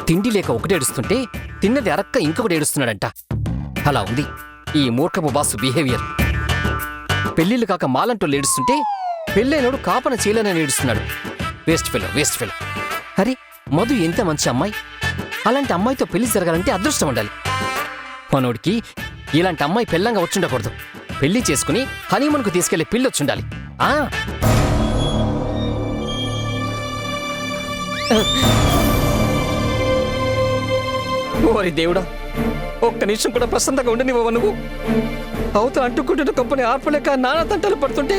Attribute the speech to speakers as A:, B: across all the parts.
A: తిండి లేక ఒకటేడుస్తుంటే తిన్నది అరక్క ఇంకొకటి ఏడుస్తున్నాడంట. అలా ఉంది ఈ మూర్ఖపు బాసు బిహేవియర్. పెళ్లిళ్ళు కాక మాలంటోళ్ళు ఏడుస్తుంటే పెళ్ళైనోడు కాపన చేయలేనని ఏడుస్తున్నాడు. Waste fellow. అరే మధు ఎంత మంచి అమ్మాయి. అలాంటి అమ్మాయితో పెళ్లి జరగాలంటే అదృష్టం ఉండాలి. మనోడికి ఇలాంటి అమ్మాయి పెళ్ళంగా వచ్చుండకూడదు. పెళ్లి చేసుకుని హనీమూన్కు తీసుకెళ్లి పెళ్ళొచ్చుండాలి. ఓరి దేవుడా, ఒక్క నిమిషం కూడా ప్రశాంతంగా ఉండనివ్వవు నువ్వు. అవతల అంటుకుంటున్న కంపెనీ ఆర్పలేక నానా తంటలు పడుతుంటే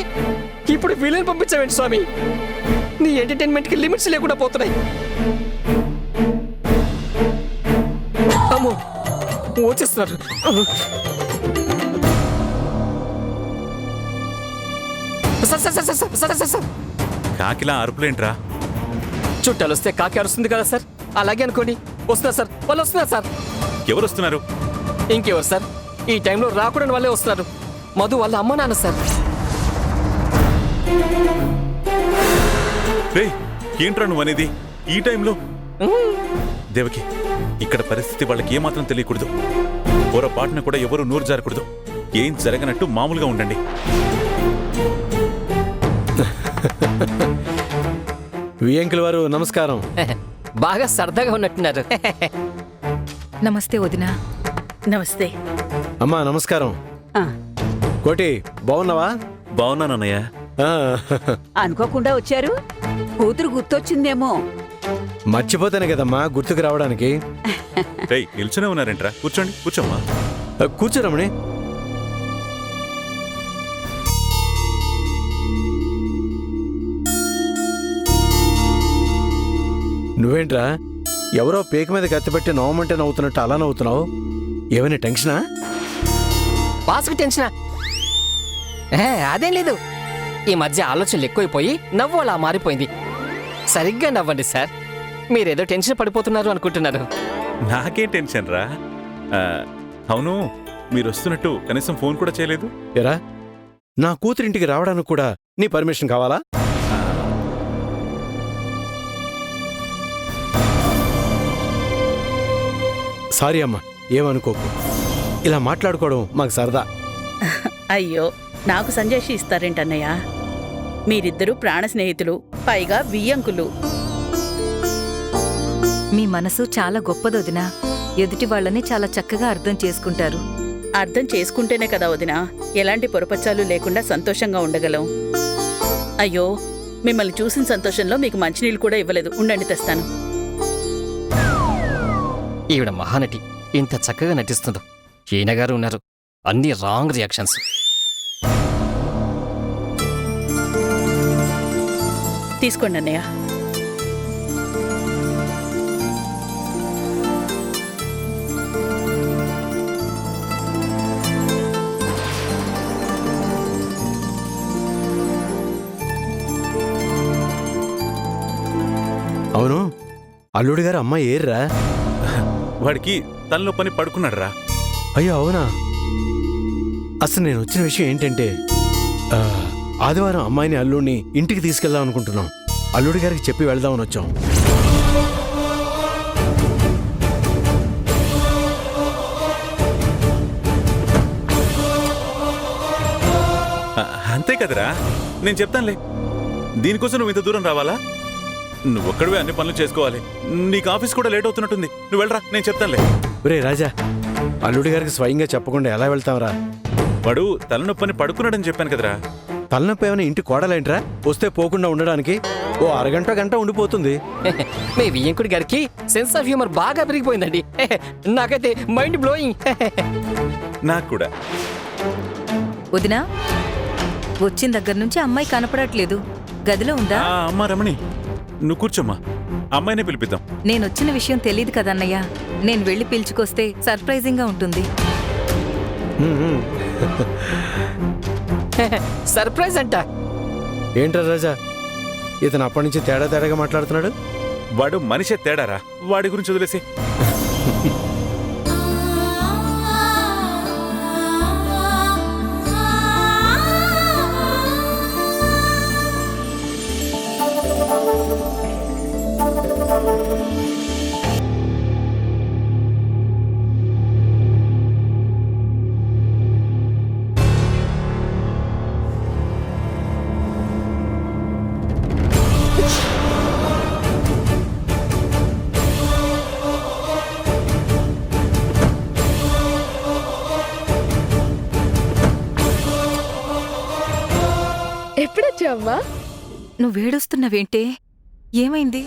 A: ఇప్పుడు వీళ్ళని పంపించావేంటి స్వామి? నీ ఎంటర్టైన్మెంట్కి లిమిట్స్ లేకుండా పోతున్నాయి. అమ్మో వచ్చేస్తున్నారు. సార్
B: కాకిలా అరుపులేంట్రా?
A: చుట్టాలు వస్తే కాకి అరుస్తుంది కదా సార్, అలాగే అనుకోండి. వస్తున్నారు సార్, వాళ్ళు వస్తున్నారు సార్.
B: ఎవరు వస్తున్నారు?
A: ఇంకెవరు సార్, ఈ టైంలో రాకూడని వాళ్ళే వస్తున్నారు. మధు వాళ్ళ అమ్మ నాన్న సార్.
B: రేయ్, ఏంట్రా నువ్వు అనేది ఈ టైంలో? దేవకి, ఇక్కడ పరిస్థితి వాళ్ళకి ఏమాత్రం తెలియకూడదు. పొరపాటున కూడా ఎవరు నోరు జారకూడదు. ఏం జరగనట్టు మామూలుగా ఉండండి.
C: వియంకుల వారు నమస్కారం.
A: బాగా సరదాగా ఉన్నట్టున్నారు.
D: నమస్తే వదినా.
E: నమస్తే
C: అమ్మా నమస్కారం. కోటి బాగున్నావా?
B: బాగున్నానన్నయ్య.
E: అనుకోకుండా వచ్చారు. కూతురు గుర్తొచ్చిందేమో.
C: మర్చిపోతానే కదమ్మా గుర్తుకు రావడానికి.
B: రేయ్, నిల్చునే ఉన్నారేంట్రా? కూర్చోండి, కూర్చోమ్మా.
C: కూర్చోరమణి. నువ్వేంట్రా ఎవరో పేక మీద కత్తిపెట్టి నవ్వమంటే నవ్వుతున్నట్టు అలా నవ్వుతున్నావు? ఏమైనా టెన్షనా?
A: బాసుకు టెన్షనా? అదేం లేదు. ఈ మధ్య ఆలోచనలు ఎక్కువైపోయి నవ్వు అలా మారిపోయింది. సరిగ్గా నవ్వండి సార్. మీరేదో టెన్షన్ పడిపోతున్నారు అనుకుంటున్నారు.
B: నాకేం టెన్షన్ రా. అవును, మీరు వస్తున్నట్టు కనీసం ఫోన్ కూడా చేయలేదు.
C: ఎరా, నా కూతురింటికి రావడానికి కూడా నీ పర్మిషన్ కావాలా? సారీ అమ్మా, ఏమనుకోకు. ఇలా మాట్లాడుకోవడం మాకు సరదా.
E: అయ్యో, నాకు సంజాషి ఇస్తారేంటన్నయ్య? మీరిద్దరూ ప్రాణ స్నేహితులు, పైగా వియ్యంకులు.
D: మీ మనసు చాలా గొప్పదొదినా. ఎదుటి వాళ్ళని చాలా చక్కగా అర్థం చేసుకుంటారు.
E: అర్థం చేసుకుంటేనే కదా వదినా ఎలాంటి పొరపచ్చాలు లేకుండా సంతోషంగా ఉండగలం. అయ్యో, మిమ్మల్ని చూసిన సంతోషంలో మీకు మంచినీళ్ళు కూడా ఇవ్వలేదు. ఉండండి, తెస్తాను.
A: ఈవిడ మహానటి ఇంత చక్కగా నటిస్తుందో. ఈయనగారు ఉన్నారు, అన్ని రాంగ్ రియాక్షన్స్.
E: తీసుకోండి అన్నయ్య.
C: అవును, అల్లుడి గారు అమ్మాయి ఏర్రా?
B: వాడికి తనలో పని పడుకున్నాడు రా.
C: అయ్యో అవునా? అసలు నేను వచ్చిన విషయం ఏంటంటే ఆదివారం అమ్మాయిని అల్లుడిని ఇంటికి తీసుకెళ్దాం అనుకుంటున్నాం. అల్లుడి గారికి చెప్పి వెళ్దామని వచ్చాం.
B: అంతే కదరా, నేను చెప్తానులే. దీనికోసం నువ్వు ఇంత దూరం రావాలా? నువ్వొక్కడివే అన్ని పనులు చేసుకోవాలి. నీకు ఆఫీస్ కూడా లేట్ అవుతున్నట్టుంది. నువ్వు వెళ్ళరా, నేను చెప్తానులే.
C: ఒరే రాజా, అల్లుడి గారికి స్వయంగా చెప్పకుండా ఎలా వెళ్తాంరా?
B: వాడు తలనొప్పని పడుకున్నాడని చెప్పాను కదరా.
C: తలనొప్పి ఏమైనా ఇంటి కోడలేంట్రా? వస్తే పోకుండా ఉండడానికి ఓ అరగంట గంట ఉండిపోతుంది.
A: మీ వియ్యంకుడి గారికి సెన్స్ ఆఫ్ హ్యూమర్ బాగా పెరిగిపోయిందండి. నాకైతే మైండ్ బ్లోయింగ్.
B: నాకు కూడా.
D: వదినా, వచ్చిన దగ్గర నుంచి అమ్మాయి కనపడట్లేదు. గదిలో ఉందా?
B: అమ్మా రమణి, నువ్వు కూర్చోమ్మా, అమ్మాయినే పిలిపిద్దాం.
D: నేనొచ్చిన విషయం తెలీదు కదన్నయ్య. నేను వెళ్ళి పిలుచుకొస్తే సర్ప్రైజింగ్ గా ఉంటుంది.
A: సర్ప్రైజ్ అంట.
C: ఏంట్రా రాజా, ఇతను అప్పటి నుంచి తేడాగా మాట్లాడుతున్నాడు.
B: వాడు మనిషే తేడారా, వాడి గురించి వదిలేసి.
F: వచ్చావా?
D: నువ్వేడుస్తున్నవేంటే? ఏమైంది?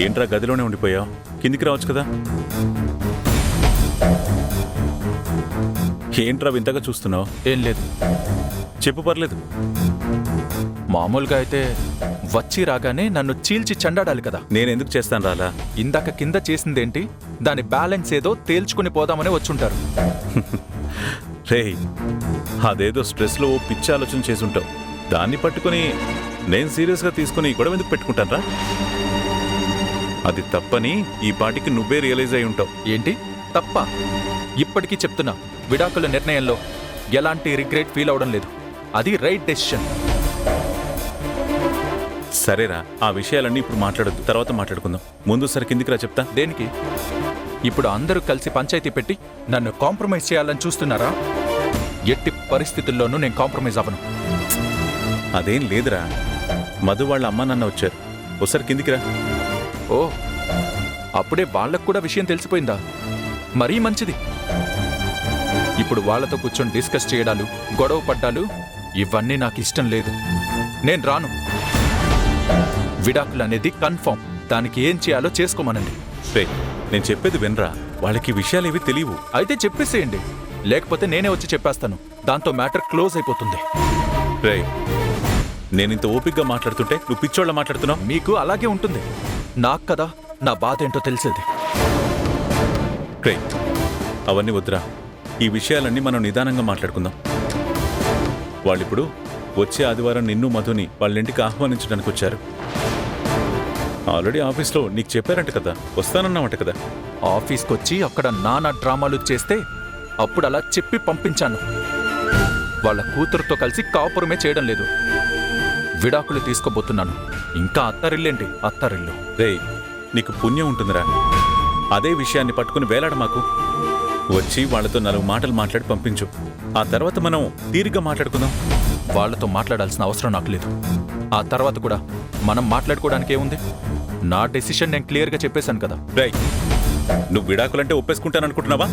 B: ఏంట్రా గదిలోనే ఉండిపోయావు? కిందికి రావచ్చు కదా. ఏంట్రా వింతగా చూస్తున్నావు?
G: ఏం లేదు,
B: చెప్పు, పర్లేదు.
G: మామూలుగా అయితే వచ్చి రాగానే నన్ను చీల్చి చెండాడాలి కదా.
B: నేనెందుకు చేస్తాను రాలా?
G: ఇందాక కింద చేసిందేంటి? దాని బ్యాలెన్స్ ఏదో తేల్చుకుని పోదామని వచ్చుంటారు.
B: రేయ్, అదేదో స్ట్రెస్లో ఓ పిచ్చి ఆలోచన చేసుంటావు. దాన్ని పట్టుకుని నేను సీరియస్గా తీసుకుని గొడవ ఎందుకు పెట్టుకుంటానరా? అది తప్పని ఈ పాటికి నువ్వే రియలైజ్ అయి ఉంటావు.
G: ఏంటి తప్ప? ఇప్పటికీ చెప్తున్నా, విడాకుల నిర్ణయంలో ఎలాంటి రిగ్రెట్ ఫీల్ అవడం లేదు. అది రైట్ డెసిషన్.
B: సరేరా, ఆ విషయాలన్నీ ఇప్పుడు మాట్లాడొద్దు, తర్వాత మాట్లాడుకుందాం. ముందు సరి కిందికి రా, చెప్తా.
G: దేనికి? ఇప్పుడు అందరూ కలిసి పంచాయతీ పెట్టి నన్ను కాంప్రమైజ్ చేయాలని చూస్తున్నారా? ఎట్టి పరిస్థితుల్లోనూ నేను కాంప్రమైజ్ అవ్వను.
B: అదేం లేదురా, మధు వాళ్ళ అమ్మ నాన్న వచ్చారు. ఒకసారి కిందికి రా.
G: ఓ, అప్పుడే వాళ్ళకు కూడా విషయం తెలిసిపోయిందా? మరీ మంచిది. ఇప్పుడు వాళ్ళతో కూర్చొని డిస్కస్ చేయడాలు, గొడవ పడ్డాలు ఇవన్నీ నాకు ఇష్టం లేదు. నేను రాను. విడాకులు అనేది కన్ఫర్మ్. దానికి ఏం చేయాలో చేసుకోమనండి.
B: రేయ్, నేను చెప్పేది వినరా. వాళ్ళకి విషయాలు ఏవి తెలియవు.
G: అయితే చెప్పేసేయండి, లేకపోతే నేనే వచ్చి చెప్పేస్తాను. దాంతో మ్యాటర్ క్లోజ్ అయిపోతుంది.
B: రేయ్, నేనింత ఓపిగ్గా మాట్లాడుతుంటే నువ్వు పిచ్చోళ్ళ మాట్లాడుతున్నావు.
G: మీకు అలాగే ఉంటుంది. నాకు కదా నా బాధ ఏంటో తెలిసేది.
B: రేయ్, అవన్నీ వద్దురా. ఈ విషయాలన్నీ మనం నిదానంగా మాట్లాడుకుందాం. వాళ్ళిప్పుడు వచ్చే ఆదివారం నిన్ను మధుని వాళ్ళ ఇంటికి ఆహ్వానించడానికి వచ్చారు. ఆల్రెడీ ఆఫీస్లో నీకు చెప్పారంట కదా, వస్తానన్నామంట కదా.
G: ఆఫీస్కి వచ్చి అక్కడ నానా డ్రామాలు చేస్తే అప్పుడు అలా చెప్పి పంపించాను. వాళ్ళ కూతురుతో కలిసి కాపురమే చేయడం లేదు. విడాకులు తీసుకోబోతున్నాను. ఇంకా అత్తారిల్లేంటి అత్తారిల్లు.
B: రేయ్, నీకు పుణ్యం ఉంటుందిరా. అదే విషయాన్ని పట్టుకుని వేలాడ మాకు. వచ్చి వాళ్ళతో 4 మాటలు మాట్లాడి పంపించు. ఆ తర్వాత మనం తీరిగ్గా మాట్లాడుకుందాం.
G: వాళ్లతో మాట్లాడాల్సిన అవసరం నాకు లేదు. ఆ తర్వాత కూడా మనం మాట్లాడుకోవడానికి ఏముంది? నా డెసిషన్ నేను క్లియర్గా చెప్పేశాను కదా.
B: రేయ్, నువ్వు విడాకులంటే ఒప్పేసుకుంటాననుకుంటున్నావా?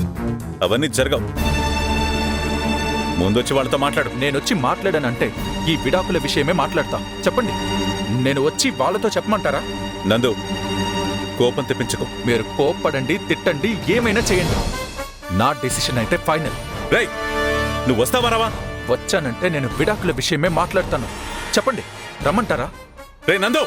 B: అవన్నీ జరగవు. ముందొచ్చి వాళ్ళతో మాట్లాడు.
G: నేనొచ్చి మాట్లాడానంటే ఈ విడాకుల విషయమే మాట్లాడతా. చెప్పండి, నేను వచ్చి వాళ్ళతో చెప్పమంటారా?
B: నందు, కోపం తెప్పించుకో.
G: మీరు కోప్పడండి, తిట్టండి, ఏమైనా చేయండి. నా డెసిషన్ అయితే ఫైనల్.
B: రేయ్, నువ్వు వస్తావా రావా?
G: వచ్చానంటే నేను విడాకుల విషయమే మాట్లాడతాను. చెప్పండి, రమ్మంటారా?
B: రే నందు,